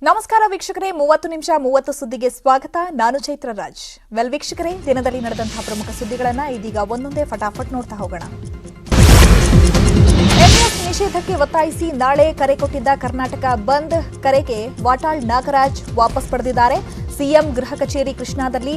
ನಮಸ್ಕಾರ ವೀಕ್ಷಕರೇ, 30 ನಿಮಿಷ 30 ಸುದ್ದಿಗೆ ಸ್ವಾಗತ. ನಾನು ಚೈತ್ರ ರಾಜ್. ವೀಕ್ಷಕರೇ, ದಿನದಲ್ಲಿ ನಡೆದಂತಹ ಪ್ರಮುಖ ಸುದ್ದಿಗಳನ್ನು ಇದೀಗ ಒಂದೊಂದೇ ಫಟಾಫಟ್ ನೋಡ್ತಾ ಹೋಗೋಣ. ಎಂಎಸ್ ನಿಷೇಧಕ್ಕೆ ಒತ್ತಾಯಿಸಿ ನಾಳೆ ಕರೆ ಕೊಟ್ಟಿದ್ದ ಕರ್ನಾಟಕ ಬಂದ್ ಕರೆಗೆ ವಾಟಾಳ್ ನಾಗರಾಜ್ ವಾಪಸ್ ಪಡೆದಿದ್ದಾರೆ. ಸಿಎಂ ಗೃಹ ಕಚೇರಿ ಕೃಷ್ಣಾದಲ್ಲಿ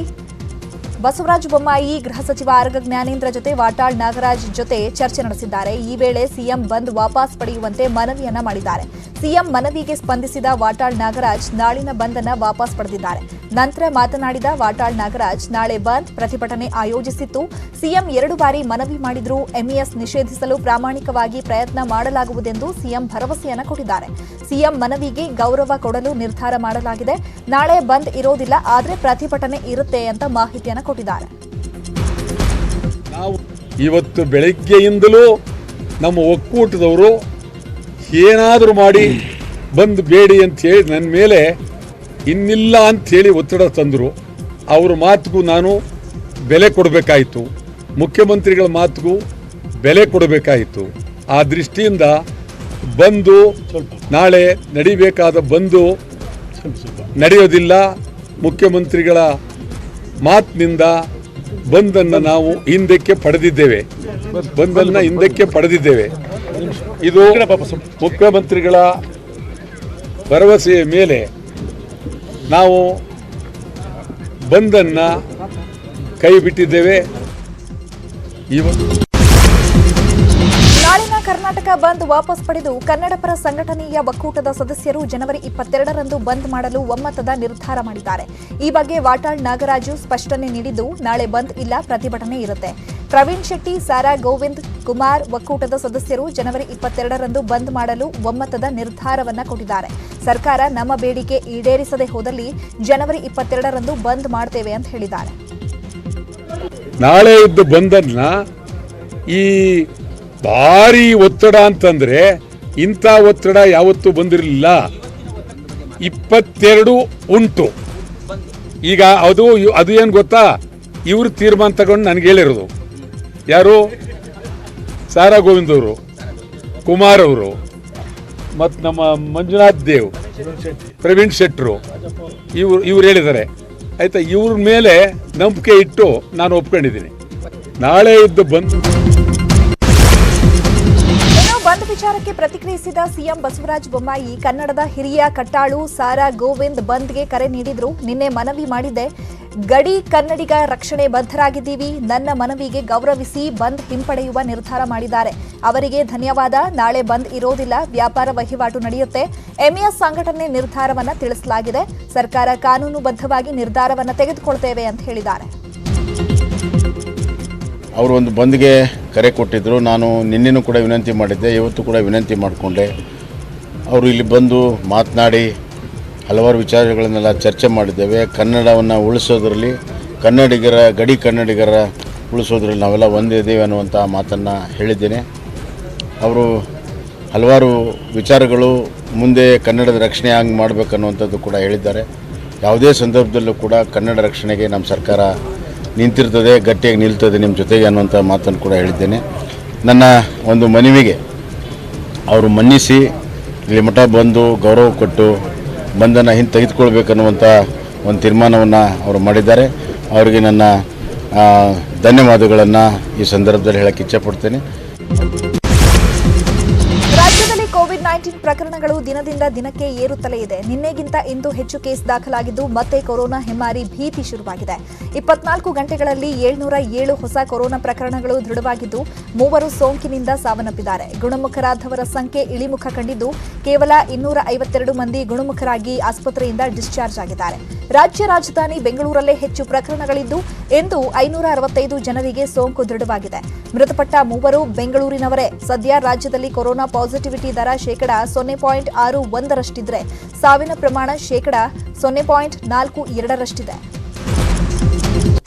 ಬಸವರಾಜ ಬೊಮ್ಮಾಯಿ, ಗೃಹ ಸಚಿವ ಆರಗ ಜ್ಞಾನೇಂದ್ರ ಜೊತೆ ವಾಟಾಳ್ ನಾಗರಾಜ್ ಜೊತೆ ಚರ್ಚೆ ನಡೆಸಿದ್ದಾರೆ. ಈ ವೇಳೆ ಸಿಎಂ ಬಂದ್ ವಾಪಸ್ ಪಡೆಯುವಂತೆ ಮನವಿಯನ್ನ ಮಾಡಿದ್ದಾರೆ. ಸಿಎಂ ಮನವಿಗೆ ಸ್ಪಂದಿಸಿದ ವಾಟಾಳ್ ನಾಗರಾಜ್ ನಾಳಿನ ಬಂದ್ ಅನ್ನು ವಾಪಸ್ ಪಡೆದಿದ್ದಾರೆ. ನಂತರ ಮಾತನಾಡಿದ ವಾಟಾಳ್ ನಾಗರಾಜ್, ನಾಳೆ ಬಂದ್ ಪ್ರತಿಭಟನೆ ಆಯೋಜಿಸಿತ್ತು. ಸಿಎಂ 2 ಬಾರಿ ಮನವಿ ಮಾಡಿದ್ರು. ಎಂಇಎಸ್ ನಿಷೇಧಿಸಲು ಪ್ರಾಮಾಣಿಕವಾಗಿ ಪ್ರಯತ್ನ ಮಾಡಲಾಗುವುದೆಂದು ಸಿಎಂ ಭರವಸೆಯನ್ನ ಕೊಟ್ಟಿದ್ದಾರೆ. ಸಿಎಂ ಮನವಿಗೆ ಗೌರವ ಕೊಡಲು ನಿರ್ಧಾರ ಮಾಡಲಾಗಿದೆ. ನಾಳೆ ಬಂದ್ ಇರೋದಿಲ್ಲ, ಆದರೆ ಪ್ರತಿಭಟನೆ ಇರುತ್ತೆ ಅಂತ ಮಾಹಿತಿಯನ್ನು ಕೊಟ್ಟಿದ್ದಾರೆ. ನಾವು ಇವತ್ತು ಬೆಳಗ್ಗೆಯಿಂದಲೂ ನಮ್ಮ ಒಕ್ಕೂಟದವರು ಏನಾದರೂ ಮಾಡಿ ಬಂದು ಬೇಡಿ ಅಂತ ಹೇಳಿ ನನ್ನ ಮೇಲೆ ಇನ್ನಿಲ್ಲ ಅಂಥೇಳಿ ಒತ್ತಡ ತಂದರು. ಅವ್ರ ಮಾತಿಗೂ ನಾನು ಬೆಲೆ ಕೊಡಬೇಕಾಯಿತು, ಮುಖ್ಯಮಂತ್ರಿಗಳ ಮಾತಿಗೂ ಬೆಲೆ ಕೊಡಬೇಕಾಯಿತು. ಆ ದೃಷ್ಟಿಯಿಂದ ಬಂದು ನಾಳೆ ನಡಿಬೇಕಾದ ಬಂದು ನಡೆಯೋದಿಲ್ಲ. ಮುಖ್ಯಮಂತ್ರಿಗಳ ಮಾತಿನಿಂದ ಬಂದನ್ನು ನಾವು ಹಿಂದಕ್ಕೆ ಪಡೆದಿದ್ದೇವೆ. ಬಂದನ್ನು ಹಿಂದಕ್ಕೆ ಪಡೆದಿದ್ದೇವೆ. ಇದು ಮುಖ್ಯಮಂತ್ರಿಗಳ ಭರವಸೆಯ ಮೇಲೆ ನಾವು ಬಂದನ್ನು ಕೈ ಬಿಟ್ಟಿದ್ದೇವೆ. ನಾಳಿನ ಕರ್ನಾಟಕ ಬಂದ್ ವಾಪಸ್ ಪಡೆದು ಕನ್ನಡಪರ ಸಂಘಟನೆಯ ಒಕ್ಕೂಟದ ಸದಸ್ಯರು ಜನವರಿ 22ರಂದು ಬಂದ್ ಮಾಡಲು ಒಮ್ಮತದ ನಿರ್ಧಾರ ಮಾಡಿದ್ದಾರೆ. ಈ ಬಗ್ಗೆ ವಾಟಾಳ್ ನಾಗರಾಜು ಸ್ಪಷ್ಟನೆ ನೀಡಿದ್ದು, ನಾಳೆ ಬಂದ್ ಇಲ್ಲ, ಪ್ರತಿಭಟನೆ ಇರುತ್ತೆ. ಪ್ರವೀಣ್ ಶೆಟ್ಟಿ, ಸಾರಾ ಗೋವಿಂದ್ ಕುಮಾರ್ ಒಕ್ಕೂಟದ ಸದಸ್ಯರು ಜನವರಿ 22ರಂದು ಬಂದ್ ಮಾಡಲು ಒಮ್ಮತದ ನಿರ್ಧಾರವನ್ನ ಕೊಟ್ಟಿದ್ದಾರೆ. ಸರ್ಕಾರ ನಮ್ಮ ಬೇಡಿಕೆ ಈಡೇರಿಸದೆ ಹೋದಲ್ಲಿ ಜನವರಿ 22ರಂದು ಬಂದ್ ಮಾಡ್ತೇವೆ ಅಂತ ಹೇಳಿದ್ದಾರೆ. ನಾಳೆ ಇದ್ದ ಬಂದನ್ನ ಈ ಭಾರಿ ಒತ್ತಡ ಅಂತಂದ್ರೆ ಇಂಥ ಒತ್ತಡ ಯಾವತ್ತೂ ಬಂದಿರಲಿಲ್ಲ. 22 ಉಂಟು. ಈಗ ಅದು ಏನು ಗೊತ್ತಾ, ಇವರು ತೀರ್ಮಾನ ತಗೊಂಡು ನನಗೆ ಹೇಳಿರೋದು. ಯಾರು? ಸಾರಾ ಗೋವಿಂದ್ ಅವರು, ಕುಮಾರ್ ಅವರು, ಮತ್ತು ನಮ್ಮ ಮಂಜುನಾಥ್ ದೇವ್, ಪ್ರವೀಣ್ ಶೆಟ್ಟರು, ಇವ್ರು ಹೇಳಿದ್ದಾರೆ. ಆಯ್ತಾ, ಇವ್ರ ಮೇಲೆ ನಂಬಿಕೆ ಇಟ್ಟು ನಾನು ಒಪ್ಕೊಂಡಿದ್ದೀನಿ. ನಾಳೆ ಇದ್ದು ಬಂದ್ ವಿಚಾರಕ್ಕೆ ಪ್ರತಿಕ್ರಿಯಿಸಿದ ಸಿಎಂ ಬಸವರಾಜ ಬೊಮ್ಮಾಯಿ, ಕನ್ನಡದ ಹಿರಿಯ ಕಟ್ಟಾಳು ಸಾರಾ ಗೋವಿಂದ್ ಬಂದ್ಗೆ ಕರೆ ನೀಡಿದ್ರು. ನಿನ್ನೆ ಮನವಿ ಮಾಡಿದ್ದೆ, ಗಡಿ ಕನ್ನಡಿಗ ರಕ್ಷಣೆ ಬದ್ಧರಾಗಿದ್ದೀವಿ. ನನ್ನ ಮನವಿಗೆ ಗೌರವಿಸಿ ಬಂದ್ ಹಿಂಪಡೆಯುವ ನಿರ್ಧಾರ ಮಾಡಿದ್ದಾರೆ. ಅವರಿಗೆ ಧನ್ಯವಾದ. ನಾಳೆ ಬಂದ್ ಇರೋದಿಲ್ಲ, ವ್ಯಾಪಾರ ವಹಿವಾಟು ನಡೆಯುತ್ತೆ. ಎಂಇಎಸ್ ಸಂಘಟನೆ ನಿರ್ಧಾರವನ್ನ ತಿಳಿಸಲಾಗಿದೆ. ಸರ್ಕಾರ ಕಾನೂನುಬದ್ಧವಾಗಿ ನಿರ್ಧಾರವನ್ನ ತೆಗೆದುಕೊಳ್ತೇವೆ ಅಂತ ಹೇಳಿದ್ದಾರೆ. ಅವರು ಒಂದು ಬಂದ್ಗೆ ಕರೆ ಕೊಟ್ಟಿದ್ದರು. ನಾನು ನಿನ್ನೆನೂ ಕೂಡ ವಿನಂತಿ ಮಾಡಿದ್ದೆ, ಇವತ್ತು ಕೂಡ ವಿನಂತಿ ಮಾಡಿಕೊಂಡೆ. ಅವರು ಇಲ್ಲಿ ಬಂದು ಮಾತನಾಡಿ ಹಲವಾರು ವಿಚಾರಗಳನ್ನೆಲ್ಲ ಚರ್ಚೆ ಮಾಡಿದ್ದೇವೆ. ಕನ್ನಡವನ್ನು ಉಳಿಸೋದ್ರಲ್ಲಿ, ಗಡಿ ಕನ್ನಡಿಗರ ಉಳಿಸೋದ್ರಲ್ಲಿ ನಾವೆಲ್ಲ ಒಂದಿದ್ದೇವೆ ಅನ್ನುವಂಥ ಮಾತನ್ನು ಹೇಳಿದ್ದೇನೆ. ಅವರು ಹಲವಾರು ವಿಚಾರಗಳು ಮುಂದೆ ಕನ್ನಡದ ರಕ್ಷಣೆ ಹಂಗೆ ಮಾಡಬೇಕನ್ನುವಂಥದ್ದು ಕೂಡ ಹೇಳಿದ್ದಾರೆ. ಯಾವುದೇ ಸಂದರ್ಭದಲ್ಲೂ ಕೂಡ ಕನ್ನಡ ರಕ್ಷಣೆಗೆ ನಮ್ಮ ಸರ್ಕಾರ ನಿಂತಿರ್ತದೆ, ಗಟ್ಟಿಯಾಗಿ ನಿಲ್ತದೆ ನಿಮ್ಮ ಜೊತೆಗೆ ಅನ್ನುವಂಥ ಮಾತನ್ನು ಕೂಡ ಹೇಳಿದ್ದೇನೆ. ನನ್ನ ಒಂದು ಮನವಿಗೆ ಅವರು ಮನ್ನಿಸಿ ಇಲ್ಲಿ ಮಠ ಬಂದು ಗೌರವ ಕೊಟ್ಟು ಬಂದನ್ನು ಹಿಂದೆ ತೆಗೆದುಕೊಳ್ಬೇಕನ್ನುವಂಥ ಒಂದು ತೀರ್ಮಾನವನ್ನು ಅವರು ಮಾಡಿದ್ದಾರೆ. ಅವರಿಗೆ ನನ್ನ ಧನ್ಯವಾದಗಳನ್ನು ಈ ಸಂದರ್ಭದಲ್ಲಿ ಹೇಳಕ್ಕೆ ಇಚ್ಛೆಪಡ್ತೇನೆ. ರಾಜ್ಯದಲ್ಲಿ ಕೋವಿಡ್-19 ಪ್ರಕರಣಗಳು ದಿನದಿಂದ ದಿನಕ್ಕೆ ಏರುತ್ತಲೇ ಇದೆ. ನಿನ್ನೆಗಿಂತ ಇಂದು ಹೆಚ್ಚು ಕೇಸ್ ದಾಖಲಾಗಿದ್ದು ಮತ್ತೆ ಕೊರೋನಾ ಹೆಮ್ಮಾರಿ ಭೀತಿ ಶುರುವಾಗಿದೆ. 24 ಗಂಟೆಗಳಲ್ಲಿ 707 ಹೊಸ ಕೊರೋನಾ ಪ್ರಕರಣಗಳು ದೃಢವಾಗಿದ್ದು 3 ಸೋಂಕಿನಿಂದ ಸಾವನ್ನಪ್ಪಿದ್ದಾರೆ. ಗುಣಮುಖರಾದವರ ಸಂಖ್ಯೆ ಇಳಿಮುಖ ಕಂಡಿದ್ದು ಕೇವಲ 252 ಮಂದಿ ಗುಣಮುಖರಾಗಿ ಆಸ್ಪತ್ರೆಯಿಂದ ಡಿಸ್ಚಾರ್ಜ್ ಆಗಿದ್ದಾರೆ. ರಾಜ್ಯ ರಾಜಧಾನಿ ಬೆಂಗಳೂರಲ್ಲೇ ಹೆಚ್ಚು ಪ್ರಕರಣಗಳಿದ್ದು ಇಂದು 565 ಜನರಿಗೆ ಸೋಂಕು ದೃಢವಾಗಿದೆ. ಮೃತಪಟ್ಟ 3 ಬೆಂಗಳೂರಿನವರೇ. ಸದ್ಯ ರಾಜ್ಯದಲ್ಲಿ ಕೊರೋನಾ ಪಾಸಿಟಿವಿಟಿ ದರ 0.61ರಷ್ಟಿದ್ರೆ ಸಾವಿನ ಪ್ರಮಾಣ 0.42ರಷ್ಟಿದೆ.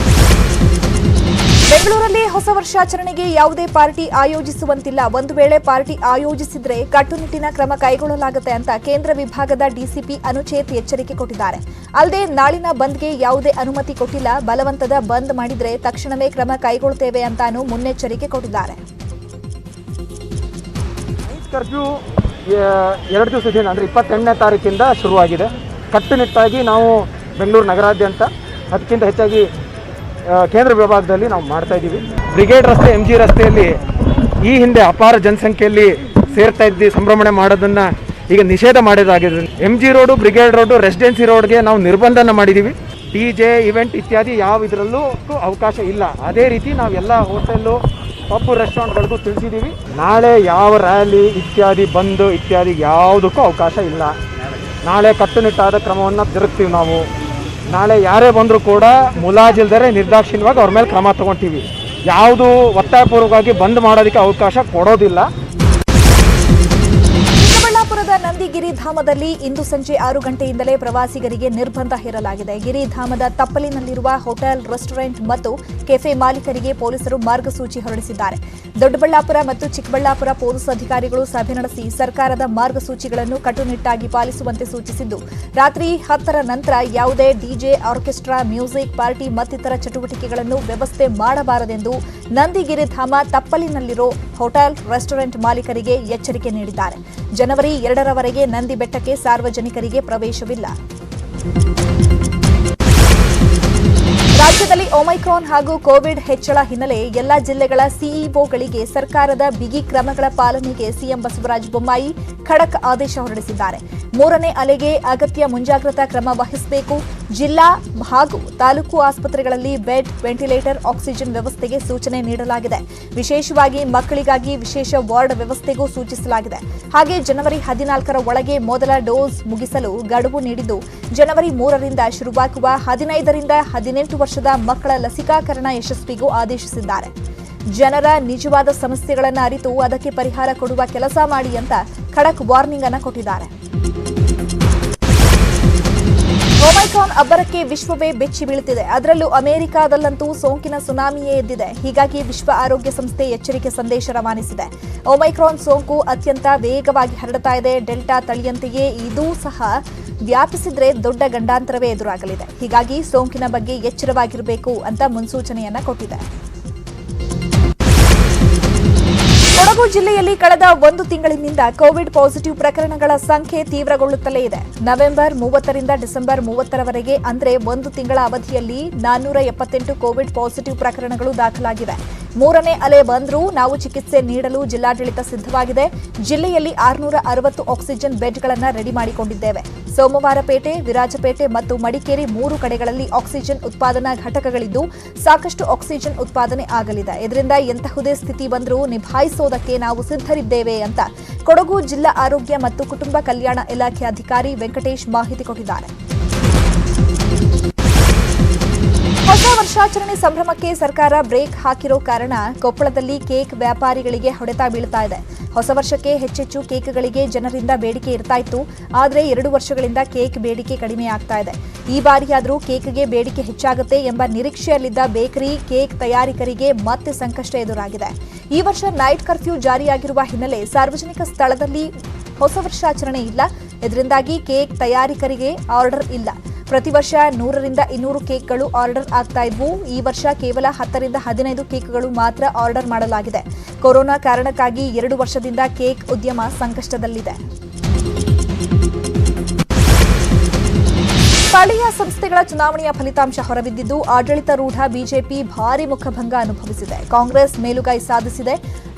ಬೆಂಗಳೂರಲ್ಲಿ ಹೊಸ ವರ್ಷಾಚರಣೆಗೆ ಯಾವುದೇ ಪಾರ್ಟಿ ಆಯೋಜಿಸುವಂತಿಲ್ಲ. ಒಂದು ವೇಳೆ ಪಾರ್ಟಿ ಆಯೋಜಿಸಿದ್ರೆ ಕಟ್ಟುನಿಟ್ಟಿನ ಕ್ರಮ ಕೈಗೊಳ್ಳಲಾಗುತ್ತೆ ಅಂತ ಕೇಂದ್ರ ವಿಭಾಗದ ಡಿಸಿಪಿ ಅನುಚೇತ್ ಎಚ್ಚರಿಕೆ ಕೊಟ್ಟಿದ್ದಾರೆ. ಅಲ್ಲದೆ ನಾಳಿನ ಬಂದ್ಗೆ ಯಾವುದೇ ಅನುಮತಿ ಕೊಟ್ಟಿಲ್ಲ. ಬಲವಂತದ ಬಂದ್ ಮಾಡಿದ್ರೆ ತಕ್ಷಣವೇ ಕ್ರಮ ಕೈಗೊಳ್ಳುತ್ತೇವೆ ಅಂತಾನು ಮುನ್ನೆಚ್ಚರಿಕೆ ಕೊಟ್ಟಿದ್ದಾರೆ. ಕರ್ಫ್ಯೂ 2 ದಿವಸದಿಂದ ಅಂದರೆ 28ನೇ ತಾರೀಕಿಂದ ಶುರುವಾಗಿದೆ. ಕಟ್ಟುನಿಟ್ಟಾಗಿ ನಾವು ಬೆಂಗಳೂರು ನಗರಾದ್ಯಂತ ಅದಕ್ಕಿಂತ ಹೆಚ್ಚಾಗಿ ಕೇಂದ್ರ ವಿಭಾಗದಲ್ಲಿ ನಾವು ಮಾಡ್ತಾ ಇದ್ದೀವಿ. ಬ್ರಿಗೇಡ್ ರಸ್ತೆ MG ರಸ್ತೆಯಲ್ಲಿ ಈ ಹಿಂದೆ ಅಪಾರ ಜನಸಂಖ್ಯೆಯಲ್ಲಿ ಸೇರ್ತಾ ಇದ್ದು ಸಂಭ್ರಮಣೆ ಮಾಡೋದನ್ನು ಈಗ ನಿಷೇಧ ಮಾಡೋದಾಗಿದೆ. MG road, brigade road, residency ರೋಡ್ಗೆ ನಾವು ನಿರ್ಬಂಧನ ಮಾಡಿದ್ದೀವಿ. DJ ಇವೆಂಟ್ ಇತ್ಯಾದಿ ಯಾವ ಇದರಲ್ಲೂ ಅವಕಾಶ ಇಲ್ಲ. ಅದೇ ರೀತಿ ನಾವೆಲ್ಲ ಹೋಟೆಲ್ಲು, ಪಬ್ಬು, ರೆಸ್ಟೋರೆಂಟ್ಗಳಿಗೂ ತಿಳಿಸಿದ್ದೀವಿ. ನಾಳೆ ಯಾವ ರ್ಯಾಲಿ ಇತ್ಯಾದಿ ಬಂದು ಇತ್ಯಾದಿ ಯಾವುದಕ್ಕೂ ಅವಕಾಶ ಇಲ್ಲ. ನಾಳೆ ಕಟ್ಟುನಿಟ್ಟಾದ ಕ್ರಮವನ್ನು ಜರುಗ್ತೀವಿ. ನಾವು ನಾಳೆ ಯಾರೇ ಬಂದರೂ ಕೂಡ ಮುಲಾಜಿಲ್ದರೆ ನಿರ್ದಾಕ್ಷಿಣ್ಯವಾಗಿ ಅವ್ರ ಮೇಲೆ ಕ್ರಮ ತಗೊಳ್ತೀವಿ. ಯಾವುದು ಒತ್ತಾಯಪೂರ್ವಕವಾಗಿ ಬಂದ್ ಮಾಡೋದಕ್ಕೆ ಅವಕಾಶ ಕೊಡೋದಿಲ್ಲ. ಚಿಕ್ಕಬಳ್ಳಾಪುರದ ನಂದಿಗಿರಿ ಧಾಮದಲ್ಲಿ ಇಂದು ಸಂಜೆ 6 ಗಂಟೆಯಿಂದಲೇ ಪ್ರವಾಸಿಗರಿಗೆ ನಿರ್ಬಂಧ ಹೇರಲಾಗಿದೆ. ಗಿರಿಧಾಮದ ತಪ್ಪಲಿನಲ್ಲಿರುವ ಹೋಟೆಲ್, ರೆಸ್ಟೋರೆಂಟ್ ಮತ್ತು ಕೆಫೆ ಮಾಲೀಕರಿಗೆ ಪೊಲೀಸರು ಮಾರ್ಗಸೂಚಿ ಹೊರಡಿಸಿದ್ದಾರೆ. ದೊಡ್ಡಬಳ್ಳಾಪುರ ಮತ್ತು ಚಿಕ್ಕಬಳ್ಳಾಪುರ ಪೊಲೀಸ್ ಅಧಿಕಾರಿಗಳು ಸಭೆ ನಡೆಸಿ ಸರ್ಕಾರದ ಮಾರ್ಗಸೂಚಿಗಳನ್ನು ಕಟ್ಟುನಿಟ್ಟಾಗಿ ಪಾಲಿಸುವಂತೆ ಸೂಚಿಸಿದ್ದು, ರಾತ್ರಿ 10ರ ನಂತರ ಯಾವುದೇ ಡಿಜೆ, ಆರ್ಕೆಸ್ಟ್ರಾ, ಮ್ಯೂಸಿಕ್, ಪಾರ್ಟಿ ಮತ್ತಿತರ ಚಟುವಟಿಕೆಗಳನ್ನು ವ್ಯವಸ್ಥೆ ಮಾಡಬಾರದೆಂದು ನಂದಿಗಿರಿಧಾಮ ತಪ್ಪಲಿನಲ್ಲಿರೋ ಹೋಟೆಲ್, ರೆಸ್ಟೋರೆಂಟ್ ಮಾಲೀಕರಿಗೆ ಎಚ್ಚರಿಕೆ ನೀಡಿದ್ದಾರೆ. ಜನವರಿ 2ರವರೆಗೆ ನಂದಿ ಬೆಟ್ಟಕ್ಕೆ ಸಾರ್ವಜನಿಕರಿಗೆ ಪ್ರವೇಶವಿಲ್ಲ. ರಾಜ್ಯದಲ್ಲಿ ಒಮೈಕ್ರಾನ್ ಹಾಗೂ ಕೋವಿಡ್ ಹೆಚ್ಚಳ ಹಿನ್ನೆಲೆ ಎಲ್ಲಾ ಜಿಲ್ಲೆಗಳ ಸಿಇಒಗಳಿಗೆ ಸರ್ಕಾರದ ಬಿಗಿ ಕ್ರಮಗಳ ಪಾಲನೆಗೆ ಸಿಎಂ ಬಸವರಾಜ ಬೊಮ್ಮಾಯಿ ಖಡಕ್ ಆದೇಶ ಹೊರಡಿಸಿದ್ದಾರೆ. 3ನೇ ಅಲೆಗೆ ಅಗತ್ಯ ಮುಂಜಾಗ್ರತಾ ಕ್ರಮ ವಹಿಸಬೇಕು. ಜಿಲ್ಲಾ ಹಾಗೂ ತಾಲೂಕು ಆಸ್ಪತ್ರೆಗಳಲ್ಲಿ ಬೆಡ್, ವೆಂಟಿಲೇಟರ್, ಆಕ್ಸಿಜನ್ ವ್ಯವಸ್ಥೆಗೆ ಸೂಚನೆ ನೀಡಲಾಗಿದೆ. ವಿಶೇಷವಾಗಿ ಮಕ್ಕಳಿಗಾಗಿ ವಿಶೇಷ ವಾರ್ಡ್ ವ್ಯವಸ್ಥೆಗೂ ಸೂಚಿಸಲಾಗಿದೆ. ಹಾಗೆ ಜನವರಿ 14ರ ಒಳಗೆ ಮೊದಲ ಡೋಸ್ ಮುಗಿಸಲು ಗಡುವು ನೀಡಿದ್ದು, ಜನವರಿ 3ರಿಂದ ಶುರುವಾಗುವ 15ರಿಂದ 18 ವರ್ಷದ ಮಕ್ಕಳ ಲಸಿಕಾಕರಣ ಯಶಸ್ವಿಗೂ ಆದೇಶಿಸಿದ್ದಾರೆ. ಜನರ ನಿಜವಾದ ಸಮಸ್ಯೆಗಳನ್ನು ಅರಿತು ಅದಕ್ಕೆ ಪರಿಹಾರ ಕೊಡುವ ಕೆಲಸ ಮಾಡಿ ಅಂತ ಖಡಕ್ ವಾರ್ನಿಂಗ್ ಅನ್ನು ಕೊಟ್ಟಿದ್ದಾರೆ. ಒಮೈಕ್ರಾನ್ ಅಬ್ಬರಕ್ಕೆ ವಿಶ್ವವೇ ಬೆಚ್ಚಿ ಬೀಳುತ್ತಿದೆ. ಅದರಲ್ಲೂ ಅಮೆರಿಕಾದಲ್ಲಂತೂ ಸೋಂಕಿನ ಸುನಾಮಿಯೇ ಎದ್ದಿದೆ. ಹೀಗಾಗಿ ವಿಶ್ವ ಆರೋಗ್ಯ ಸಂಸ್ಥೆ ಎಚ್ಚರಿಕೆ ಸಂದೇಶ ರವಾನಿಸಿದೆ. ಒಮೈಕ್ರಾನ್ ಸೋಂಕು ಅತ್ಯಂತ ವೇಗವಾಗಿ ಹರಡುತ್ತಾ ಇದೆ. ಡೆಲ್ಟಾ ತಳಿಯಂತೆಯೇ ಇದೂ ಸಹ ವ್ಯಾಪಿಸಿದ್ರೆ ದೊಡ್ಡ ಗಂಡಾಂತರವೇ ಎದುರಾಗಲಿದೆ. ಹೀಗಾಗಿ ಸೋಂಕಿನ ಬಗ್ಗೆ ಎಚ್ಚರವಾಗಿರಬೇಕು ಅಂತ ಮುನ್ಸೂಚನೆಯನ್ನ ಕೊಟ್ಟಿದೆ. ಕೊಡಗು ಜಿಲ್ಲೆಯಲ್ಲಿ ಕಳೆದ 1 ತಿಂಗಳಿನಿಂದ ಕೋವಿಡ್ ಪಾಸಿಟಿವ್ ಪ್ರಕರಣಗಳ ಸಂಖ್ಯೆ ತೀವ್ರಗೊಳ್ಳುತ್ತಲೇ ಇದೆ. ನವೆಂಬರ್ 30ರಿಂದ ಡಿಸೆಂಬರ್ 30ರವರೆಗೆ ಅಂದ್ರೆ 1 ತಿಂಗಳ ಅವಧಿಯಲ್ಲಿ 478 ಕೋವಿಡ್ ಪಾಸಿಟಿವ್ ಪ್ರಕರಣಗಳು ದಾಖಲಾಗಿವೆ. 3ನೇ ಅಲೆ ಬಂದರೂ ನಾವು ಚಿಕಿತ್ಸೆ ನೀಡಲು ಜಿಲ್ಲಾಡಳಿತ ಸಿದ್ಧವಾಗಿದೆ. ಜಿಲ್ಲೆಯಲ್ಲಿ 660 ಆಕ್ಸಿಜನ್ ಬೆಡ್ಗಳನ್ನು ರೆಡಿ ಮಾಡಿಕೊಂಡಿದ್ದೇವೆ. ಸೋಮವಾರಪೇಟೆ, ವಿರಾಜಪೇಟೆ ಮತ್ತು ಮಡಿಕೇರಿ 3 ಕಡೆಗಳಲ್ಲಿ ಆಕ್ಸಿಜನ್ ಉತ್ಪಾದನಾ ಘಟಕಗಳಿದ್ದು ಸಾಕಷ್ಟು ಆಕ್ಸಿಜನ್ ಉತ್ಪಾದನೆ ಆಗಲಿದೆ. ಇದರಿಂದ ಎಂತಹುದೇ ಸ್ಥಿತಿ ಬಂದರೂ ನಿಭಾಯಿಸೋದಕ್ಕೆ ನಾವು ಸಿದ್ಧರಿದ್ದೇವೆ ಅಂತ ಕೊಡಗು ಜಿಲ್ಲಾ ಆರೋಗ್ಯ ಮತ್ತು ಕುಟುಂಬ ಕಲ್ಯಾಣ ಇಲಾಖೆ ಅಧಿಕಾರಿ ವೆಂಕಟೇಶ್ ಮಾಹಿತಿ ಕೊಟ್ಟಿದ್ದಾರೆ. ಹೊಸ ವರ್ಷಾಚರಣೆ ಸಂಭ್ರಮಕ್ಕೆ ಸರ್ಕಾರ ಬ್ರೇಕ್ ಹಾಕಿರೋ ಕಾರಣ ಕೊಪ್ಪಳದಲ್ಲಿ ಕೇಕ್ ವ್ಯಾಪಾರಿಗಳಿಗೆ ಹೊಡೆತ ಬೀಳ್ತಾ ಇದೆ. ಹೊಸ ವರ್ಷಕ್ಕೆ ಹೆಚ್ಚೆಚ್ಚು ಕೇಕ್ಗಳಿಗೆ ಜನರಿಂದ ಬೇಡಿಕೆ ಇರ್ತಾ ಇತ್ತು. ಆದರೆ 2 ವರ್ಷಗಳಿಂದ ಕೇಕ್ ಬೇಡಿಕೆ ಕಡಿಮೆ ಆಗ್ತಾ ಇದೆ. ಈ ಬಾರಿಯಾದರೂ ಕೇಕ್ಗೆ ಬೇಡಿಕೆ ಹೆಚ್ಚಾಗುತ್ತೆ ಎಂಬ ನಿರೀಕ್ಷೆಯಲ್ಲಿದ್ದ ಬೇಕರಿ, ಕೇಕ್ ತಯಾರಿಕರಿಗೆ ಮತ್ತೆ ಸಂಕಷ್ಟ ಎದುರಾಗಿದೆ. ಈ ವರ್ಷ ನೈಟ್ ಕರ್ಫ್ಯೂ ಜಾರಿಯಾಗಿರುವ ಹಿನ್ನೆಲೆ ಸಾರ್ವಜನಿಕ ಸ್ಥಳದಲ್ಲಿ ಹೊಸ ವರ್ಷಾಚರಣೆ ಇಲ್ಲ. ಇದರಿಂದಾಗಿ ಕೇಕ್ ತಯಾರಿಕರಿಗೆ ಆರ್ಡರ್ ಇಲ್ಲ. ಪ್ರತಿ ವರ್ಷ 100ರಿಂದ 200 ಕೇಕ್ಗಳು ಆರ್ಡರ್ ಆಗ್ತಾ ಇದ್ವು. ಈ ವರ್ಷ ಕೇವಲ 10ರಿಂದ 15 ಕೇಕ್ಗಳು ಮಾತ್ರ ಆರ್ಡರ್ ಮಾಡಲಾಗಿದೆ. ಕೊರೋನಾ ಕಾರಣಕ್ಕಾಗಿ 2 ವರ್ಷದಿಂದ ಕೇಕ್ ಉದ್ಯಮ ಸಂಕಷ್ಟದಲ್ಲಿದೆ. ಸ್ಥಳೀಯ ಸಂಸ್ಥೆಗಳ ಚುನಾವಣೆಯ ಫಲಿತಾಂಶ ಹೊರಬಿದ್ದಿದ್ದು ಆಡಳಿತಾರೂಢ ಬಿಜೆಪಿ ಭಾರೀ ಮುಖಭಂಗ ಅನುಭವಿಸಿದೆ. ಕಾಂಗ್ರೆಸ್ ಮೇಲುಗೈ ಸಾಧಿಸಿದೆ.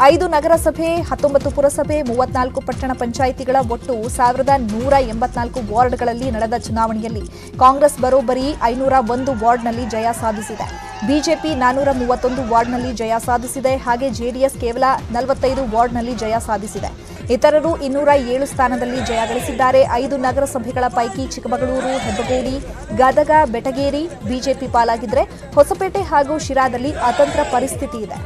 5 ನಗರಸಭೆ, 19 ಪುರಸಭೆ, 34 ಪಟ್ಟಣ ಪಂಚಾಯಿತಿಗಳ ಒಟ್ಟು 1184 ವಾರ್ಡ್ಗಳಲ್ಲಿ ನಡೆದ ಚುನಾವಣೆಯಲ್ಲಿ ಕಾಂಗ್ರೆಸ್ ಬರೋಬ್ಬರಿ 501 ವಾರ್ಡ್ನಲ್ಲಿ ಜಯ ಸಾಧಿಸಿದೆ. ಬಿಜೆಪಿ 431 ವಾರ್ಡ್ನಲ್ಲಿ ಜಯ ಸಾಧಿಸಿದೆ. ಹಾಗೆ ಜೆಡಿಎಸ್ ಕೇವಲ 45 ವಾರ್ಡ್ನಲ್ಲಿ ಜಯ ಸಾಧಿಸಿದೆ. ಇತರರು 207 ಸ್ಥಾನದಲ್ಲಿ ಜಯ ಗಳಿಸಿದ್ದಾರೆ. 5 ನಗರಸಭೆಗಳ ಪೈಕಿ ಚಿಕ್ಕಮಗಳೂರು, ಹೆಬ್ಬಗೋಡಿ, ಗದಗ, ಬೆಟಗೇರಿ ಬಿಜೆಪಿ ಪಾಲಾಗಿದ್ರೆ ಹೊಸಪೇಟೆ ಹಾಗೂ ಶಿರಾದಲ್ಲಿ ಅತಂತ್ರ ಪರಿಸ್ಥಿತಿ ಇದೆ.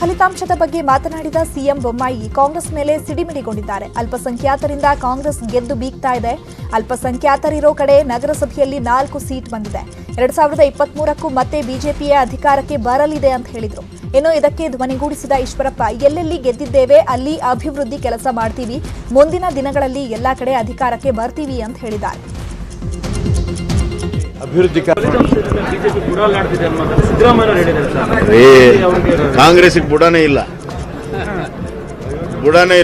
ಫಲಿತಾಂಶದ ಬಗ್ಗೆ ಮಾತನಾಡಿದ ಸಿಎಂ ಬೊಮ್ಮಾಯಿ ಕಾಂಗ್ರೆಸ್ ಮೇಲೆ ಸಿಡಿಮಿಡಿಗೊಂಡಿದ್ದಾರೆ. ಅಲ್ಪಸಂಖ್ಯಾತರಿಂದ ಕಾಂಗ್ರೆಸ್ ಗೆದ್ದು ಬೀಗ್ತಾ ಇದೆ. ಅಲ್ಪಸಂಖ್ಯಾತರಿರೋ ಕಡೆ ನಗರಸಭೆಯಲ್ಲಿ 4 ಸೀಟ್ ಬಂದಿದೆ. 2023ಕ್ಕೂ ಮತ್ತೆ ಬಿಜೆಪಿಯ ಅಧಿಕಾರಕ್ಕೆ ಬರಲಿದೆ ಅಂತ ಹೇಳಿದ್ರು. ಇನ್ನು ಇದಕ್ಕೆ ಧ್ವನಿಗೂಡಿಸಿದ ಈಶ್ವರಪ್ಪ, ಎಲ್ಲೆಲ್ಲಿ ಗೆದ್ದಿದ್ದೇವೆ ಅಲ್ಲಿ ಅಭಿವೃದ್ಧಿ ಕೆಲಸ ಮಾಡ್ತೀವಿ, ಮುಂದಿನ ದಿನಗಳಲ್ಲಿ ಎಲ್ಲಾ ಕಡೆ ಅಧಿಕಾರಕ್ಕೆ ಬರ್ತೀವಿ ಅಂತ ಹೇಳಿದ್ದಾರೆ. ಅಭಿವೃದ್ಧಿ ಕಾಂಗ್ರೆಸ್ಗೆ ಬುಡಾನೇ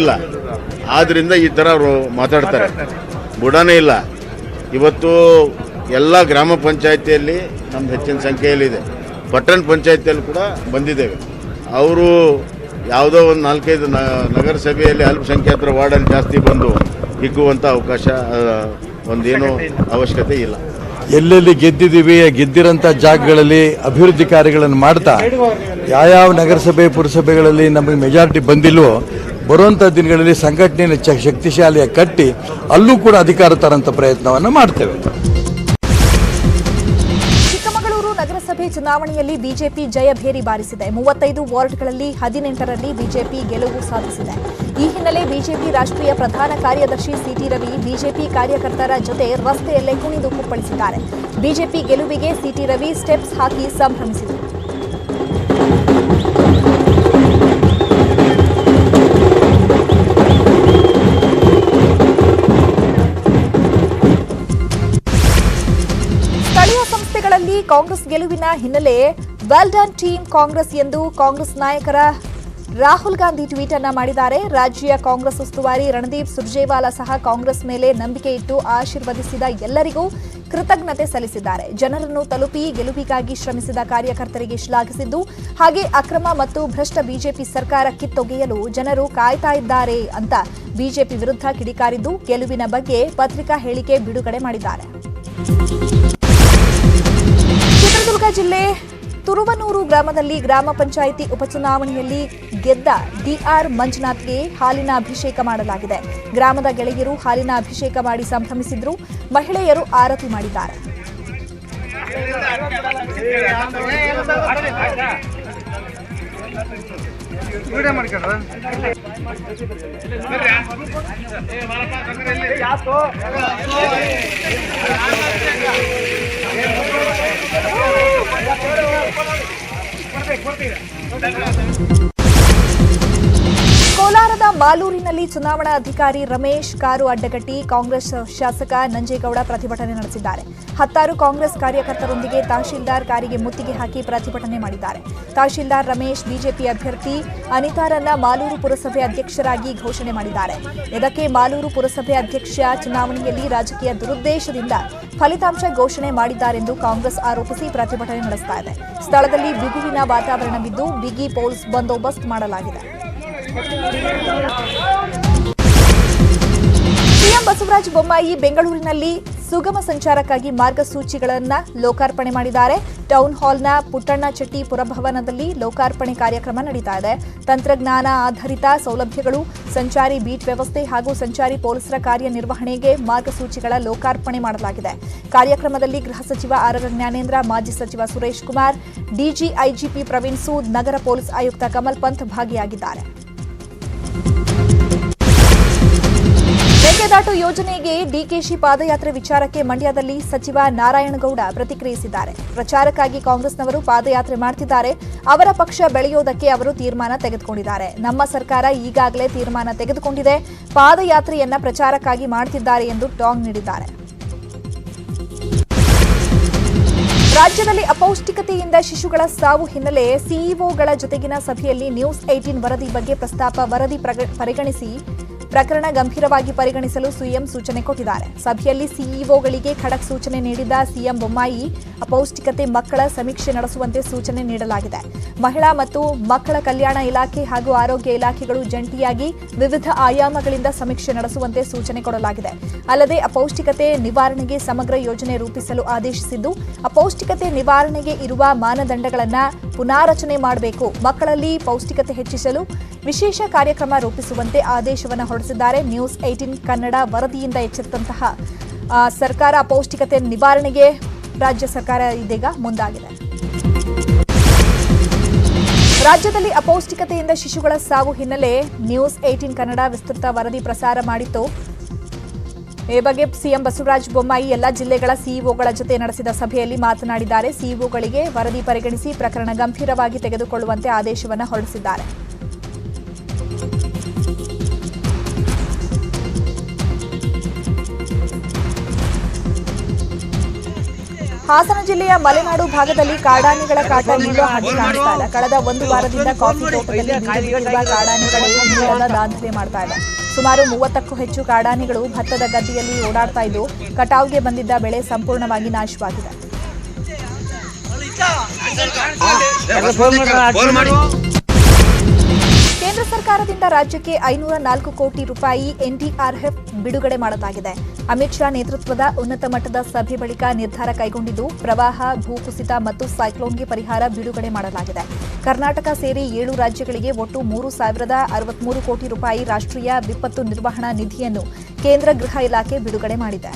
ಇಲ್ಲ ಆದ್ರಿಂದ ಈ ಥರ ಅವರು ಮಾತಾಡ್ತಾರೆ. ಬುಡಾನೇ ಇಲ್ಲ. ಇವತ್ತು ಎಲ್ಲ ಗ್ರಾಮ ಪಂಚಾಯತಿಯಲ್ಲಿ ನಮ್ದು ಹೆಚ್ಚಿನ ಸಂಖ್ಯೆಯಲ್ಲಿದೆ, ಪಟ್ಟಣ ಪಂಚಾಯತಿಯಲ್ಲಿ ಕೂಡ ಬಂದಿದ್ದೇವೆ. ಅವರು ಯಾವುದೋ ಒಂದು 4-5 ನಗರಸಭೆಯಲ್ಲಿ ಅಲ್ಪಸಂಖ್ಯಾತರ ವಾರ್ಡಲ್ಲಿ ಜಾಸ್ತಿ ಬಂದು ಹಿಗ್ಗುವಂಥ ಅವಕಾಶ ಒಂದೇನೂ ಅವಶ್ಯಕತೆ ಇಲ್ಲ. ಎಲ್ಲೆಲ್ಲಿ ಗೆದ್ದಿದ್ದೀವಿ, ಗೆದ್ದಿರೋಂಥ ಜಾಗಗಳಲ್ಲಿ ಅಭಿವೃದ್ಧಿ ಕಾರ್ಯಗಳನ್ನು ಮಾಡ್ತಾ ಯಾವ ನಗರಸಭೆ ಪುರಸಭೆಗಳಲ್ಲಿ ನಮಗೆ ಮೆಜಾರಿಟಿ ಬಂದಿಲ್ವೋ ಬರುವಂಥ ದಿನಗಳಲ್ಲಿ ಸಂಘಟನೆಯನ್ನು ಶಕ್ತಿಶಾಲಿಯ ಕಟ್ಟಿ ಅಲ್ಲೂ ಕೂಡ ಅಧಿಕಾರ ತರಂಥ ಪ್ರಯತ್ನವನ್ನು ಮಾಡ್ತೇವೆ. ಚಿಕ್ಕಮಗಳೂರು ನಗರಸಭೆ ಚುನಾವಣೆಯಲ್ಲಿ ಬಿಜೆಪಿ ಜಯಭೇರಿ ಬಾರಿಸಿದೆ. 35 ವಾರ್ಡ್ಗಳಲ್ಲಿ 18ರಲ್ಲಿ ಬಿಜೆಪಿ ಗೆಲುವು ಸಾಧಿಸಿದೆ. ಈ ಹಿನ್ನೆಲೆ ಬಿಜೆಪಿ ರಾಷ್ಟ್ರೀಯ ಪ್ರಧಾನ ಕಾರ್ಯದರ್ಶಿ ಸಿಟಿ ರವಿ ಬಿಜೆಪಿ ಕಾರ್ಯಕರ್ತರ ಜೊತೆ ರಸ್ತೆಯಲ್ಲೇ ಕುಣಿದು ಕುಪ್ಪಳಿಸಿದ್ದಾರೆ. ಬಿಜೆಪಿ ಗೆಲುವಿಗೆ ಸಿಟಿ ರವಿ ಸ್ಟೆಪ್ಸ್ ಹಾಕಿ ಸಂಭ್ರಮಿಸಿದರು. ಸ್ಥಳೀಯ ಸಂಸ್ಥೆಗಳಲ್ಲಿ ಕಾಂಗ್ರೆಸ್ ಗೆಲುವಿನ ಹಿನ್ನೆಲೆ ವೆಲ್ ಡನ್ ಟೀಮ್ ಕಾಂಗ್ರೆಸ್ ಎಂದು ಕಾಂಗ್ರೆಸ್ ನಾಯಕರ ರಾಹುಲ್ ಗಾಂಧಿ ಟ್ವೀಟ್ ಅನ್ನ ಮಾಡಿದ್ದಾರೆ. ರಾಜ್ಯ ಕಾಂಗ್ರೆಸ್ ಉಸ್ತುವಾರಿ ರಣದೀಪ್ ಸುರ್ಜೇವಾಲಾ ಸಹ ಕಾಂಗ್ರೆಸ್ ಮೇಲೆ ನಂಬಿಕೆ ಇಟ್ಟು ಆಶೀರ್ವದಿಸಿದ ಎಲ್ಲರಿಗೂ ಕೃತಜ್ಞತೆ ಸಲ್ಲಿಸಿದ್ದಾರೆ. ಜನರನ್ನು ತಲುಪಿ ಗೆಲುವಿಗಾಗಿ ಶ್ರಮಿಸಿದ ಕಾರ್ಯಕರ್ತರಿಗೆ ಶ್ಲಾಘಿಸಿದ್ದು, ಹಾಗೆ ಅಕ್ರಮ ಮತ್ತು ಭ್ರಷ್ಟ ಬಿಜೆಪಿ ಸರ್ಕಾರ ಕಿತ್ತೊಗೆಯಲು ಜನರು ಕಾಯ್ತಾ ಇದ್ದಾರೆ ಅಂತ ಬಿಜೆಪಿ ವಿರುದ್ಧ ಕಿಡಿಕಾರಿದ್ದು, ಗೆಲುವಿನ ಬಗ್ಗೆ ಪತ್ರಿಕಾ ಹೇಳಿಕೆ ಬಿಡುಗಡೆ ಮಾಡಿದ್ದಾರೆ. ಚಿತ್ರದುರ್ಗ ಜಿಲ್ಲೆ ತುರುವನೂರು ಗ್ರಾಮದಲ್ಲಿ ಗ್ರಾಮ ಪಂಚಾಯಿತಿ ಉಪಚುನಾವಣೆಯಲ್ಲಿ ಗೆದ್ದ ಡಿಆರ್ ಮಂಜುನಾಥ್ಗೆ ಹಾಲಿನ ಅಭಿಷೇಕ ಮಾಡಲಾಗಿದೆ. ಗ್ರಾಮದ ಗೆಳೆಯರು ಹಾಲಿನ ಅಭಿಷೇಕ ಮಾಡಿ ಸಂಭ್ರಮಿಸಿದ್ರು. ಮಹಿಳೆಯರು ಆರತಿ ಮಾಡಿದ್ದಾರೆ. ಕೋಲಾರದ ಮಾಲೂರಿನಲ್ಲಿ ಚುನಾವಣಾ ಅಧಿಕಾರಿ ರಮೇಶ್ ಕಾರು ಅಡ್ಡಗಟ್ಟಿ ಕಾಂಗ್ರೆಸ್ ಶಾಸಕ ನಂಜೇಗೌಡ ಪ್ರತಿಭಟನೆ ನಡೆಸಿದ್ದಾರೆ. 10 ಕಾಂಗ್ರೆಸ್ ಕಾರ್ಯಕರ್ತರೊಂದಿಗೆ ತಹಶೀಲ್ದಾರ್ ಕಾರಿಗೆ ಮುತ್ತಿಗೆ ಹಾಕಿ ಪ್ರತಿಭಟನೆ ಮಾಡಿದ್ದಾರೆ. ತಹಶೀಲ್ದಾರ್ ರಮೇಶ್ ಬಿಜೆಪಿ ಅಭ್ಯರ್ಥಿ ಅನಿತಾರನ್ನ ಮಾಲೂರು ಪುರಸಭೆ ಅಧ್ಯಕ್ಷರಾಗಿ ಘೋಷಣೆ ಮಾಡಿದ್ದಾರೆ. ಇದಕ್ಕೆ ಮಾಲೂರು ಪುರಸಭೆ ಅಧ್ಯಕ್ಷ ಚುನಾವಣೆಯಲ್ಲಿ ರಾಜಕೀಯ ದುರುದ್ದೇಶದಿಂದ ಫಲಿತಾಂಶ ಘೋಷಣೆ ಮಾಡಿದ್ದಾರೆಂದು ಕಾಂಗ್ರೆಸ್ ಆರೋಪಿಸಿ ಪ್ರತಿಭಟನೆ ನಡೆಸ್ತಾ ಇದೆ. ಸ್ಥಳದಲ್ಲಿ ಬಿಗುವಿನ ವಾತಾವರಣವಿದ್ದು ಬಿಗಿ ಪೊಲೀಸ್ ಬಂದೋಬಸ್ತ್ ಮಾಡಲಾಗಿದೆ. ಸಿಎಂ ಬಸವರಾಜ ಬೊಮ್ಮಾಯಿ ಬೆಂಗಳೂರಿನಲ್ಲಿ ಸುಗಮ ಸಂಚಾರಕ್ಕಾಗಿ ಮಾರ್ಗಸೂಚಿಗಳನ್ನು ಲೋಕಾರ್ಪಣೆ ಮಾಡಿದ್ದಾರೆ. ಟೌನ್ ಹಾಲ್ನ ಪುಟ್ಟಣ್ಣ ಚೆಟ್ಟಿ ಪುರಭವನದಲ್ಲಿ ಲೋಕಾರ್ಪಣೆ ಕಾರ್ಯಕ್ರಮ ನಡೀತಾ ಇದೆ. ತಂತ್ರಜ್ಞಾನ ಆಧಾರಿತ ಸೌಲಭ್ಯಗಳು, ಸಂಚಾರಿ ಬೀಟ್ ವ್ಯವಸ್ಥೆ ಹಾಗೂ ಸಂಚಾರಿ ಪೊಲೀಸರ ಕಾರ್ಯನಿರ್ವಹಣೆಗೆ ಮಾರ್ಗಸೂಚಿಗಳ ಲೋಕಾರ್ಪಣೆ ಮಾಡಲಾಗಿದೆ. ಕಾರ್ಯಕ್ರಮದಲ್ಲಿ ಗೃಹ ಸಚಿವ ಆರ್ ಜ್ಞಾನೇಂದ್ರ, ಮಾಜಿ ಸಚಿವ ಸುರೇಶ್ ಕುಮಾರ್, ಡಿಜಿ ಐಜಿಪಿ ಪ್ರವೀಣ್ ಸೂದ್, ನಗರ ಪೊಲೀಸ್ ಆಯುಕ್ತ ಕಮಲ್ ಪಂತ್ ಭಾಗಿಯಾಗಿದ್ದಾರೆ. ಮೇಕೆದಾಟು ಯೋಜನೆಗೆ ಡಿಕೆಶಿ ಪಾದಯಾತ್ರೆ ವಿಚಾರಕ್ಕೆ ಮಂಡ್ಯದಲ್ಲಿ ಸಚಿವ ನಾರಾಯಣಗೌಡ ಪ್ರತಿಕ್ರಿಯಿಸಿದ್ದಾರೆ. ಪ್ರಚಾರಕ್ಕಾಗಿ ಕಾಂಗ್ರೆಸ್ನವರು ಪಾದಯಾತ್ರೆ ಮಾಡ್ತಿದ್ದಾರೆ. ಅವರ ಪಕ್ಷ ಬೆಳೆಯೋದಕ್ಕೆ ಅವರು ತೀರ್ಮಾನ ತೆಗೆದುಕೊಂಡಿದ್ದಾರೆ. ನಮ್ಮ ಸರ್ಕಾರ ಈಗಾಗಲೇ ತೀರ್ಮಾನ ತೆಗೆದುಕೊಂಡಿದೆ. ಪಾದಯಾತ್ರೆಯನ್ನ ಪ್ರಚಾರಕ್ಕಾಗಿ ಮಾಡ್ತಿದ್ದಾರೆ ಎಂದು ಟಾಂಗ್ ನೀಡಿದ್ದಾರೆ. ರಾಜ್ಯದಲ್ಲಿ ಅಪೌಷ್ಟಿಕತೆಯಿಂದ ಶಿಶುಗಳ ಸಾವು ಹಿನ್ನೆಲೆ ಸಿಇಒಗಳ ಜೊತೆಗಿನ ಸಭೆಯಲ್ಲಿ ನ್ಯೂಸ್ 18 ವರದಿ ಬಗ್ಗೆ ಪ್ರಸ್ತಾಪ ವರದಿ ಪರಿಗಣಿಸಿ ಪ್ರಕರಣ ಗಂಭೀರವಾಗಿ ಪರಿಗಣಿಸಲು ಸಿಎಂ ಸೂಚನೆ ಕೊಟ್ಟಿದ್ದಾರೆ. ಸಭೆಯಲ್ಲಿ ಸಿಇಒಗಳಿಗೆ ಖಡಕ್ ಸೂಚನೆ ನೀಡಿದ ಸಿಎಂ ಬೊಮ್ಮಾಯಿ ಅಪೌಷ್ಟಿಕತೆ ಮಕ್ಕಳ ಸಮೀಕ್ಷೆ ನಡೆಸುವಂತೆ ಸೂಚನೆ ನೀಡಲಾಗಿದೆ. ಮಹಿಳಾ ಮತ್ತು ಮಕ್ಕಳ ಕಲ್ಯಾಣ ಇಲಾಖೆ ಹಾಗೂ ಆರೋಗ್ಯ ಇಲಾಖೆಗಳು ಜಂಟಿಯಾಗಿ ವಿವಿಧ ಆಯಾಮಗಳಿಂದ ಸಮೀಕ್ಷೆ ನಡೆಸುವಂತೆ ಸೂಚನೆ ಕೊಡಲಾಗಿದೆ. ಅಲ್ಲದೆ ಅಪೌಷ್ಟಿಕತೆ ನಿವಾರಣೆಗೆ ಸಮಗ್ರ ಯೋಜನೆ ರೂಪಿಸಲು ಆದೇಶಿಸಿದ್ದು, ಅಪೌಷ್ಟಿಕತೆ ನಿವಾರಣೆಗೆ ಇರುವ ಮಾನದಂಡಗಳನ್ನು ಪುನಾರಚನೆ ಮಾಡಬೇಕು. ಮಕ್ಕಳಲ್ಲಿ ಪೌಷ್ಟಿಕತೆ ಹೆಚ್ಚಿಸಲು ವಿಶೇಷ ಕಾರ್ಯಕ್ರಮ ರೂಪಿಸುವಂತೆ ಆದೇಶವನ್ನು ಹೊರಡಿಸಿದ್ದಾರೆ. ನ್ಯೂಸ್ 18 ಕನ್ನಡ ವರದಿಯಿಂದ ಎಚ್ಚೆತ್ತಂತಹ ಸರ್ಕಾರ ಅಪೌಷ್ಟಿಕತೆ ನಿವಾರಣೆಗೆ ರಾಜ್ಯ ಸರ್ಕಾರ ಇದೀಗ ಮುಂದಾಗಿದೆ. ರಾಜ್ಯದಲ್ಲಿ ಅಪೌಷ್ಟಿಕತೆಯಿಂದ ಶಿಶುಗಳ ಸಾವು ಹಿನ್ನೆಲೆ ನ್ಯೂಸ್ 18 ಕನ್ನಡ ವಿಸ್ತೃತ ವರದಿ ಪ್ರಸಾರ ಮಾಡಿತ್ತು. ಈ ಬಗ್ಗೆ ಸಿಎಂ ಬಸವರಾಜ ಬೊಮ್ಮಾಯಿ ಎಲ್ಲ ಜಿಲ್ಲೆಗಳ ಸಿಇಒಗಳ ಜೊತೆ ನಡೆಸಿದ ಸಭೆಯಲ್ಲಿ ಮಾತನಾಡಿದ್ದಾರೆ. ಸಿಇಒಗಳಿಗೆ ವರದಿ ಪರಿಗಣಿಸಿ ಪ್ರಕರಣ ಗಂಭೀರವಾಗಿ ತೆಗೆದುಕೊಳ್ಳುವಂತೆ ಆದೇಶವನ್ನು ಹೊರಡಿಸಿದ್ದಾರೆ. ಹಾಸನ ಜಿಲ್ಲೆಯ ಮಲೆನಾಡು ಭಾಗದಲ್ಲಿ ಕಾಡಾನೆಗಳ ಕಾಟ ನಿಲ್ಲುವ ಹಾಗೆ ಕಾಣಿಸ್ತಾ ಇಲ್ಲ. ಕಳೆದ ಒಂದು ವಾರದಿಂದ ಕಾಫಿ ತೋಟದಲ್ಲಿ ನೀಡಿರುವ ಕಾಡಾನೆಗಳು ನೀರದ ದಾಂಧಲೆ ಮಾಡ್ತಾ ಇದೆ. ಸುಮಾರು 30ಕ್ಕೂ ಹೆಚ್ಚು ಕಾಡಾನೆಗಳು ಭತ್ತದ ಗದ್ದೆಯಲ್ಲಿ ಓಡಾಡ್ತಾ ಇದ್ದು ಕಟಾವ್ಗೆ ಬಂದಿದ್ದ ಬೆಳೆ ಸಂಪೂರ್ಣವಾಗಿ ನಾಶವಾಗಿದೆ. ಕೇಂದ್ರ ಸರ್ಕಾರದಿಂದ ರಾಜ್ಯಕ್ಕೆ 504 ಕೋಟಿ ರೂಪಾಯಿ ಎನ್ಡಿಆರ್ಎಫ್ ಬಿಡುಗಡೆ ಮಾಡಲಾಗಿದೆ. ಅಮಿತ್ ಶಾ ನೇತೃತ್ವದ ಉನ್ನತ ಮಟ್ಟದ ಸಭೆ ಬಳಿಕ ನಿರ್ಧಾರ ಕೈಗೊಂಡಿದ್ದು ಪ್ರವಾಹ, ಭೂಕುಸಿತ ಮತ್ತು ಸೈಕ್ಲೋನ್ಗೆ ಪರಿಹಾರ ಬಿಡುಗಡೆ ಮಾಡಲಾಗಿದೆ. ಕರ್ನಾಟಕ ಸೇರಿ 7 ರಾಜ್ಯಗಳಿಗೆ ಒಟ್ಟು 3,063 ಕೋಟಿ ರೂಪಾಯಿ ರಾಷ್ಟ್ರೀಯ ವಿಪತ್ತು ನಿರ್ವಹಣಾ ನಿಧಿಯನ್ನು ಕೇಂದ್ರ ಗೃಹ ಇಲಾಖೆ ಬಿಡುಗಡೆ ಮಾಡಿದೆ.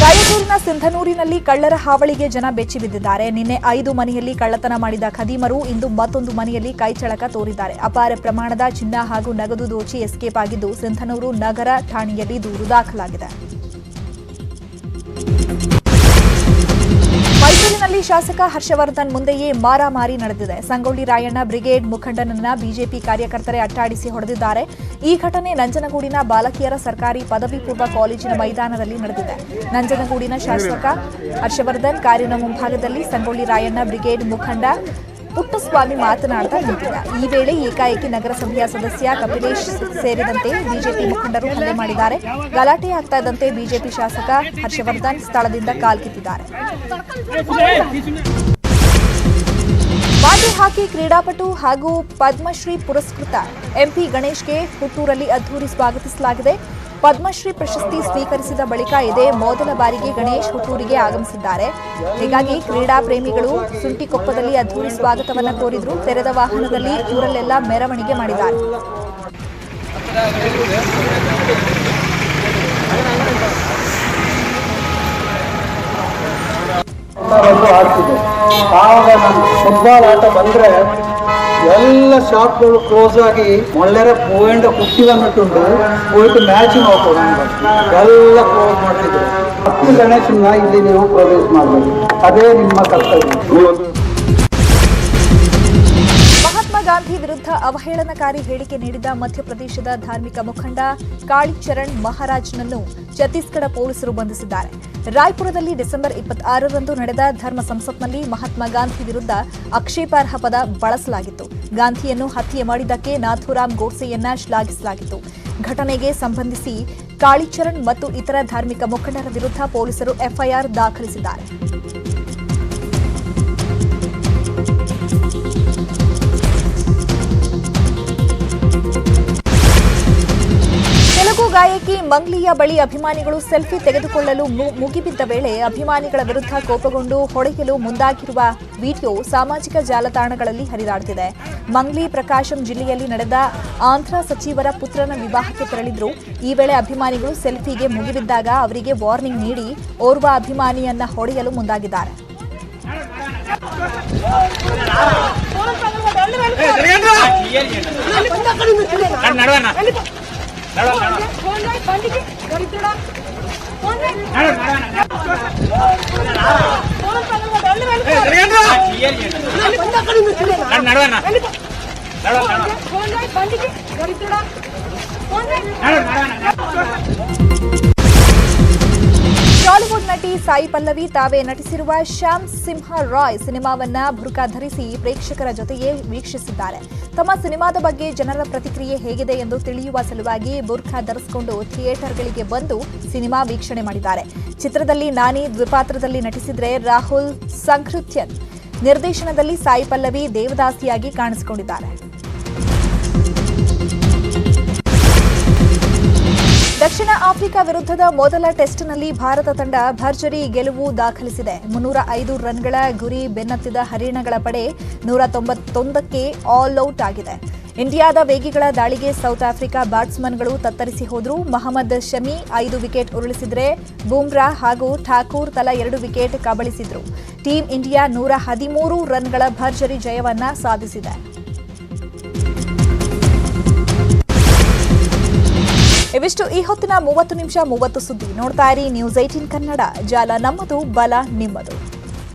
ರಾಯಚೂರಿನ ಸಿಂಧನೂರಿನಲ್ಲಿ ಕಳ್ಳರ ಹಾವಳಿಗೆ ಜನ ಬೆಚ್ಚಿ ಬಿದ್ದಿದ್ದಾರೆ. ನಿನ್ನೆ 5 ಮನೆಯಲ್ಲಿ ಕಳ್ಳತನ ಮಾಡಿದ ಖದೀಮರು ಇಂದು ಮತ್ತೊಂದು ಮನೆಯಲ್ಲಿ ಕೈಚಳಕ ತೋರಿದ್ದಾರೆ. ಅಪಾರ ಪ್ರಮಾಣದ ಚಿನ್ನ ಹಾಗೂ ನಗದು ದೋಚಿ ಎಸ್ಕೇಪ್ ಆಗಿದ್ದು ಸಿಂಧನೂರು ನಗರ ಠಾಣೆಯಲ್ಲಿ ದೂರು ದಾಖಲಾಗಿದೆ. ಮೈಸೂರಿನಲ್ಲಿ ಶಾಸಕ ಹರ್ಷವರ್ಧನ್ ಮುಂದೆಯೇ ಮಾರಾಮಾರಿ ನಡೆದಿದೆ. ಸಂಗೊಳ್ಳಿ ರಾಯಣ್ಣ ಬ್ರಿಗೇಡ್ ಮುಖಂಡನನ್ನ ಬಿಜೆಪಿ ಕಾರ್ಯಕರ್ತರೇ ಅಟ್ಟಾಡಿಸಿ ಹೊಡೆದಿದ್ದಾರೆ. ಈ ಘಟನೆ ನಂಜನಗೂಡಿನ ಬಾಲಕಿಯರ ಸರ್ಕಾರಿ ಪದವಿ ಪೂರ್ವ ಕಾಲೇಜಿನ ಮೈದಾನದಲ್ಲಿ ನಡೆದಿದೆ. ನಂಜನಗೂಡಿನ ಶಾಸಕ ಹರ್ಷವರ್ಧನ್ ಕಾರಿನ ಮುಂಭಾಗದಲ್ಲಿ ಸಂಗೊಳ್ಳಿ ರಾಯಣ್ಣ ಬ್ರಿಗೇಡ್ ಮುಖಂಡ ಪುಟ್ಟಸ್ವಾಮಿ ಮಾತನಾಡ್ತಾ ನಿಂತಿದ್ದ. ಈ ವೇಳೆ ಏಕಾಏಕಿ ನಗರಸಭೆಯ ಸದಸ್ಯ ಕಪಿಲೇಶ್ ಸೇರಿದಂತೆ ಬಿಜೆಪಿ ಮುಖಂಡರು ಹಲ್ಲೆ ಮಾಡಿದ್ದಾರೆ. ಗಲಾಟೆ ಆಗ್ತಾ ಇದ್ದಂತೆ ಬಿಜೆಪಿ ಶಾಸಕ ಹರ್ಷವರ್ಧನ್ ಸ್ಥಳದಿಂದ ಕಾಲ್ಕಿತ್ತಿದ್ದಾರೆ. ಬಾಟಿ ಹಾಕಿ ಕ್ರೀಡಾಪಟು ಹಾಗೂ ಪದ್ಮಶ್ರೀ ಪುರಸ್ಕೃತ ಎಂಪಿ ಗಣೇಶ್ಗೆ ಹುಟ್ಟೂರಲ್ಲಿ ಅದ್ದೂರಿ ಸ್ವಾಗತಿಸಲಾಗಿದೆ. ಪದ್ಮಶ್ರೀ ಪ್ರಶಸ್ತಿ ಸ್ವೀಕರಿಸಿದ ಬಳಿಕ ಇದೇ ಮೊದಲ ಬಾರಿಗೆ ಗಣೇಶ್ ಹುಟ್ಟೂರಿಗೆ ಆಗಮಿಸಿದ್ದಾರೆ. ಹೀಗಾಗಿ ಕ್ರೀಡಾ ಪ್ರೇಮಿಗಳು ಸುಂಟಿಕೊಪ್ಪದಲ್ಲಿ ಅದ್ದೂರಿ ಸ್ವಾಗತವನ್ನು ಕೋರಿದ್ರು. ತೆರೆದ ವಾಹನದಲ್ಲಿ ಊರಲ್ಲೆಲ್ಲ ಮೆರವಣಿಗೆ ಮಾಡಿದ್ದಾರೆ. ಆಡ್ತಿದ್ದೆ. ಆವಾಗ ನಾನು ಫುಟ್ಬಾಲ್ ಆಟ ಬಂದರೆ ಎಲ್ಲ ಶಾಪ್ಗಳು ಕ್ಲೋಸ್ ಆಗಿ ಒಳ್ಳೆಯ ಪೋಯಿಂಟ್ ಕುಟ್ಟಿ ಬಂದ್ಬಿಟ್ಟು ಹೋಯ್ತು ಮ್ಯಾಚ್ ನೋಡ್ಬೋದು ಎಲ್ಲ ಕ್ಲೋಸ್ ಮಾಡ್ತಿದ್ರು. ಹತ್ತು ಗಣೇಶನ್ನ ಇಲ್ಲಿ ನೀವು ಪ್ರವೇಶ ಮಾಡಬೇಕು, ಅದೇ ನಿಮ್ಮ ಕರ್ತವ್ಯ. ಮಹಾತ್ಮ ಗಾಂಧಿ ವಿರುದ್ಧ ಅವಹೇಳನಕಾರಿ ಹೇಳಿಕೆ ನೀಡಿದ ಮಧ್ಯಪ್ರದೇಶದ ಧಾರ್ಮಿಕ ಮುಖಂಡ ಕಾಳಿಚರಣ್ ಮಹಾರಾಜ್ನನ್ನು ಛತ್ತೀಸ್ಗಢ ಪೊಲೀಸರು ಬಂಧಿಸಿದ್ದಾರೆ. ರಾಯ್ಪುರದಲ್ಲಿ ಡಿಸೆಂಬರ್ 26ರಂದು ನಡೆದ ಧರ್ಮ ಸಂಸತ್ನಲ್ಲಿ ಮಹಾತ್ಮ ಗಾಂಧಿ ವಿರುದ್ಧ ಆಕ್ಷೇಪಾರ್ಹ ಪದ ಬಳಸಲಾಗಿತ್ತು. ಗಾಂಧಿಯನ್ನು ಹತ್ಯೆ ಮಾಡಿದ್ದಕ್ಕೆ ನಾಥೂರಾಮ್ ಗೋಡ್ಸೆಯನ್ನ ಶ್ಲಾಘಿಸಲಾಗಿತ್ತು. ಘಟನೆಗೆ ಸಂಬಂಧಿಸಿ ಕಾಳಿಚರಣ್ ಮತ್ತು ಇತರ ಧಾರ್ಮಿಕ ಮುಖಂಡರ ವಿರುದ್ಧ ಪೊಲೀಸರು ಎಫ್ಐಆರ್ ದಾಖಲಿಸಿದ್ದಾರೆ. ತೆಲುಗು ಗಾಯಕಿ ಮಂಗ್ಲಿಯ ಬಳಿ ಅಭಿಮಾನಿಗಳು ಸೆಲ್ಫಿ ತೆಗೆದುಕೊಳ್ಳಲು ಮುಗಿಬಿದ್ದ ವೇಳೆ ಅಭಿಮಾನಿಗಳ ವಿರುದ್ಧ ಕೋಪಗೊಂಡು ಹೊಡೆಯಲು ಮುಂದಾಗಿರುವ ವಿಡಿಯೋ ಸಾಮಾಜಿಕ ಜಾಲತಾಣಗಳಲ್ಲಿ ಹರಿದಾಡುತ್ತಿದೆ. ಮಂಗ್ಲಿ ಪ್ರಕಾಶಂ ಜಿಲ್ಲೆಯಲ್ಲಿ ನಡೆದ ಆಂಧ್ರ ಸಚಿವರ ಪುತ್ರನ ವಿವಾಹಕ್ಕೆ ತೆರಳಿದ್ರು. ಈ ವೇಳೆ ಅಭಿಮಾನಿಗಳು ಸೆಲ್ಫಿಗೆ ಮುಗಿಬಿದ್ದಾಗ ಅವರಿಗೆ ವಾರ್ನಿಂಗ್ ನೀಡಿ ಓರ್ವ ಅಭಿಮಾನಿಯನ್ನ ಹೊಡೆಯಲು ಮುಂದಾಗಿದ್ದಾರೆ. ಬಾಲಿವುಡ್ ನಟಿ ಸಾಯಿ ಪಲ್ಲವಿ ತಾವೇ ನಟಿಸಿರುವ ಶ್ಯಾಮ್ ಸಿಂಹ ರಾಯ್ ಸಿನಿಮಾವನ್ನ ಬುರ್ಕಾ ಧರಿಸಿ ಪ್ರೇಕ್ಷಕರ ಜೊತೆಗೆ ವೀಕ್ಷಿಸಿದ್ದಾರೆ. ತಮ್ಮ ಸಿನಿಮಾದ ಬಗ್ಗೆ ಜನರ ಪ್ರತಿಕ್ರಿಯೆ ಹೇಗಿದೆ ಎಂದು ತಿಳಿಯುವ ಸಲುವಾಗಿ ಬುರ್ಕಾ ಧರಿಸಿಕೊಂಡು ಥಿಯೇಟರ್ಗಳಿಗೆ ಬಂದು ಸಿನಿಮಾ ವೀಕ್ಷಣೆ ಮಾಡಿದ್ದಾರೆ. ಚಿತ್ರದಲ್ಲಿ ನಾನಿ ದ್ವಿಪಾತ್ರದಲ್ಲಿ ನಟಿಸಿದ್ರೆ ರಾಹುಲ್ ಸಂಕೃತ್ಯನ್ ನಿರ್ದೇಶನದಲ್ಲಿ ಸಾಯಿ ಪಲ್ಲವಿ ದೇವದಾಸಿಯಾಗಿ ಕಾಣಿಸಿಕೊಂಡಿದ್ದಾರೆ. ದಕ್ಷಿಣ ಆಫ್ರಿಕಾ ವಿರುದ್ಧದ ಮೊದಲ ಟೆಸ್ಟ್ನಲ್ಲಿ ಭಾರತ ತಂಡ ಭರ್ಜರಿ ಗೆಲುವು ದಾಖಲಿಸಿದೆ. 305 ರನ್ಗಳ ಗುರಿ ಬೆನ್ನತ್ತಿದ ಹರಿಯಾಣಗಳ ಪಡೆ 191ಕ್ಕೆ ಆಲ್ ಔಟ್ ಆಗಿದೆ. ಇಂಡಿಯಾದ ವೇಗಿಗಳ ದಾಳಿಗೆ ಸೌತ್ ಆಫ್ರಿಕಾ ಬ್ಯಾಟ್ಸ್ಮನ್ಗಳು ತತ್ತರಿಸಿ ಹೋದರು. ಮೊಹಮ್ಮದ್ ಶಮಿ 5 ವಿಕೆಟ್ ಉರುಳಿಸಿದರೆ ಬೂಮ್ರಾ ಹಾಗೂ ಠಾಕೂರ್ ತಲಾ 2 ವಿಕೆಟ್ ಕಬಳಿಸಿದ್ರು. ಟೀಂ ಇಂಡಿಯಾ 113 ರನ್ಗಳ ಭರ್ಜರಿ ಜಯವನ್ನ ಸಾಧಿಸಿದೆ. ಇವಿಷ್ಟು ಈ ಹೊತ್ತಿನ 30 ನಿಮಿಷ 30 ಸುದ್ದಿ. ನೋಡ್ತಾ ಇರಿ ನ್ಯೂಸ್ 18 ಕನ್ನಡ. ಜಾಲ ನಮ್ಮದು, ಬಲ ನಿಮ್ಮದು.